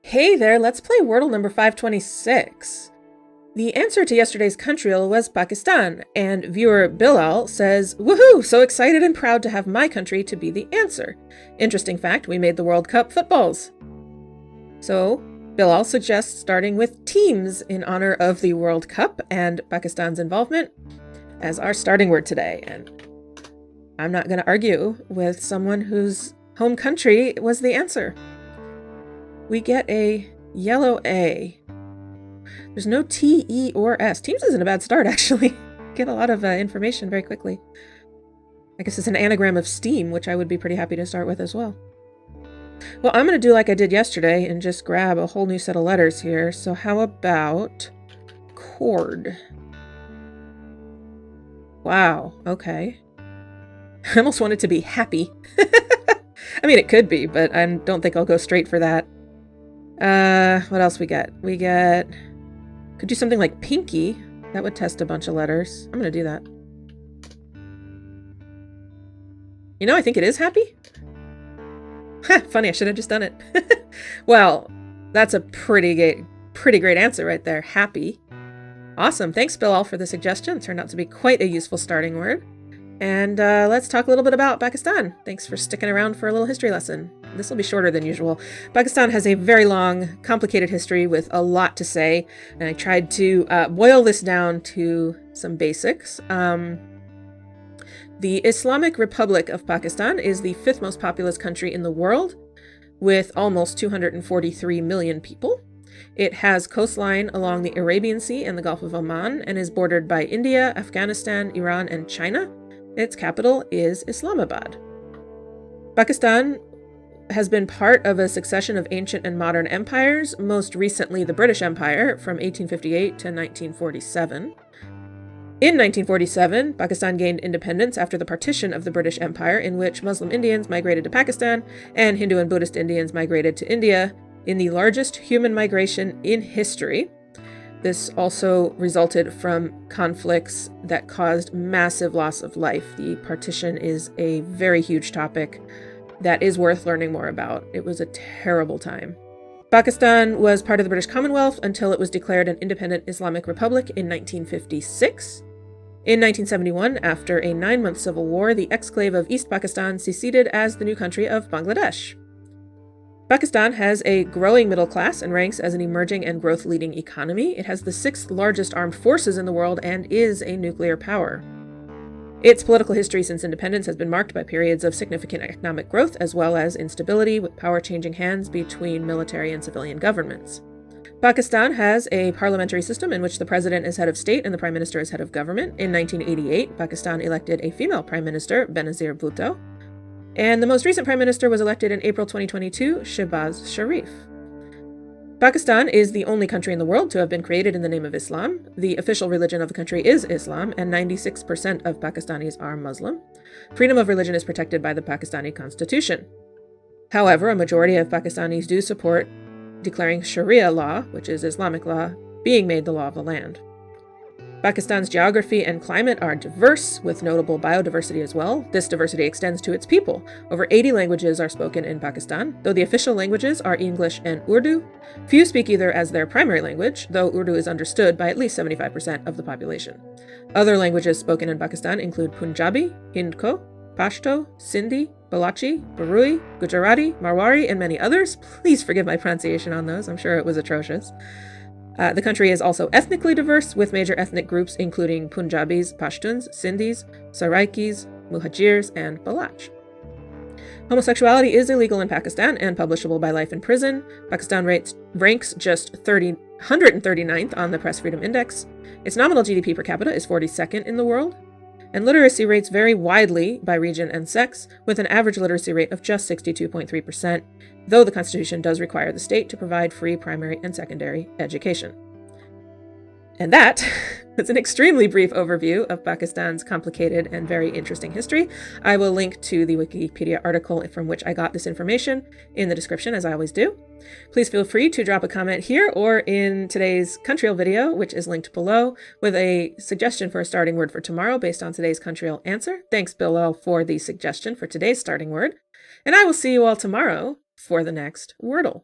Hey there, let's play Wordle number 526. The answer to yesterday's Countryle was Pakistan, and viewer Bilal says, "Woohoo! So excited and proud to have my country to be the answer. Interesting fact, we made the World Cup footballs." So, Bilal suggests starting with teams in honor of the World Cup and Pakistan's involvement as our starting word today. And I'm not going to argue with someone whose home country was the answer. We get a yellow A. There's no T, E, or S. Teams isn't a bad start, actually. Get a lot of information very quickly. I guess it's an anagram of steam, which I would be pretty happy to start with as well. Well, I'm going to do like I did yesterday and just grab a whole new set of letters here. So how about cord? Wow, okay. I almost want it to be happy. I mean, it could be, but I don't think I'll go straight for that. What else we get? Could do something like pinky. That would test a bunch of letters. I'm gonna do that. You know, I think it is happy. Funny, I should have just done it. Well, that's a pretty great answer right there. Happy. Awesome. Thanks, Bilal, for the suggestion. Turned out to be quite a useful starting word. And let's talk a little bit about Pakistan. Thanks for sticking around for a little history lesson. This will be shorter than usual. Pakistan has a very long, complicated history with a lot to say, and I tried to boil this down to some basics. The Islamic Republic of Pakistan is the fifth most populous country in the world, with almost 243 million people. It has coastline along the Arabian Sea and the Gulf of Oman, and is bordered by India, Afghanistan, Iran, and China. Its capital is Islamabad. Pakistan has been part of a succession of ancient and modern empires, most recently the British Empire from 1858 to 1947. In 1947, Pakistan gained independence after the partition of the British Empire, in which Muslim Indians migrated to Pakistan and Hindu and Buddhist Indians migrated to India in the largest human migration in history. This also resulted from conflicts that caused massive loss of life. The partition is a very huge topic that is worth learning more about. It was a terrible time. Pakistan was part of the British Commonwealth until it was declared an independent Islamic Republic in 1956. In 1971, after a 9-month civil war, the exclave of East Pakistan seceded as the new country of Bangladesh. Pakistan has a growing middle class and ranks as an emerging and growth-leading economy. It has the 6th largest armed forces in the world and is a nuclear power. Its political history since independence has been marked by periods of significant economic growth as well as instability, with power changing hands between military and civilian governments. Pakistan has a parliamentary system in which the president is head of state and the prime minister is head of government. In 1988, Pakistan elected a female prime minister, Benazir Bhutto. And the most recent prime minister was elected in April 2022, Shehbaz Sharif. Pakistan is the only country in the world to have been created in the name of Islam. The official religion of the country is Islam, and 96% of Pakistanis are Muslim. Freedom of religion is protected by the Pakistani constitution. However, a majority of Pakistanis do support declaring Sharia law, which is Islamic law, being made the law of the land. Pakistan's geography and climate are diverse, with notable biodiversity as well. This diversity extends to its people. Over 80 languages are spoken in Pakistan, though the official languages are English and Urdu. Few speak either as their primary language, though Urdu is understood by at least 75% of the population. Other languages spoken in Pakistan include Punjabi, Hindko, Pashto, Sindhi, Balochi, Barui, Gujarati, Marwari, and many others. Please forgive my pronunciation on those. I'm sure it was atrocious. The country is also ethnically diverse, with major ethnic groups including Punjabis, Pashtuns, Sindhis, Saraikis, Muhajirs, and Baloch. Homosexuality is illegal in Pakistan and punishable by life in prison. Pakistan ranks just 139th on the Press Freedom Index. Its nominal GDP per capita is 42nd in the world. And literacy rates vary widely by region and sex, with an average literacy rate of just 62.3%, though the Constitution does require the state to provide free primary and secondary education. And that was an extremely brief overview of Pakistan's complicated and very interesting history. I will link to the Wikipedia article from which I got this information in the description, as I always do. Please feel free to drop a comment here or in today's Countryle video, which is linked below, with a suggestion for a starting word for tomorrow based on today's Countryle answer. Thanks, Bilal, for the suggestion for today's starting word. And I will see you all tomorrow for the next Wordle.